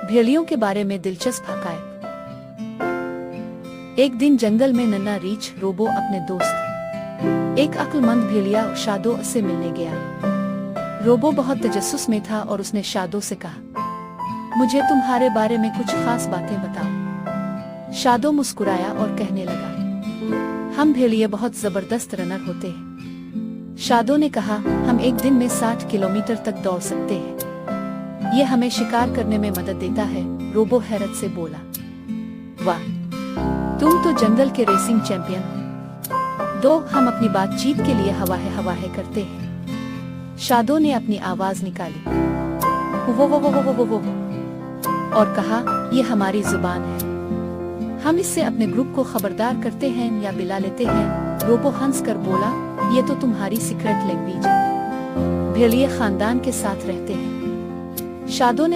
भेड़ियों के बारे में दिलचस्प हकायत। एक दिन जंगल में नन्हा रीछ रोबो अपने दोस्त एक अक्लमंद भेड़िया शादो से मिलने गया। रोबो बहुत तजस्सुस में था और उसने शादो से कहा, मुझे तुम्हारे बारे में कुछ खास बातें बताओ। शादो मुस्कुराया और कहने लगा, हम भेड़िए बहुत जबरदस्त रनर होते हैं। शादो ने कहा, हम एक दिन में 60 किलोमीटर तक दौड़ सकते हैं। ये हमें शिकार करने में मदद देता है। रोबो हैरत से बोला, वाह, तुम तो जंगल के रेसिंग चैंपियन हो। दो हम अपनी बातचीत के लिए हवा करते हैं। शादो ने अपनी आवाज निकाली, वो और कहा, ये हमारी जुबान है। हम इससे अपने ग्रुप को खबरदार करते हैं या बिला लेते हैं। रोबो हंस कर बोला, ये तो तुम्हारी सीक्रेट लैंग्वेज है। भेड़िए खानदान के साथ रहते हैं। शादो ने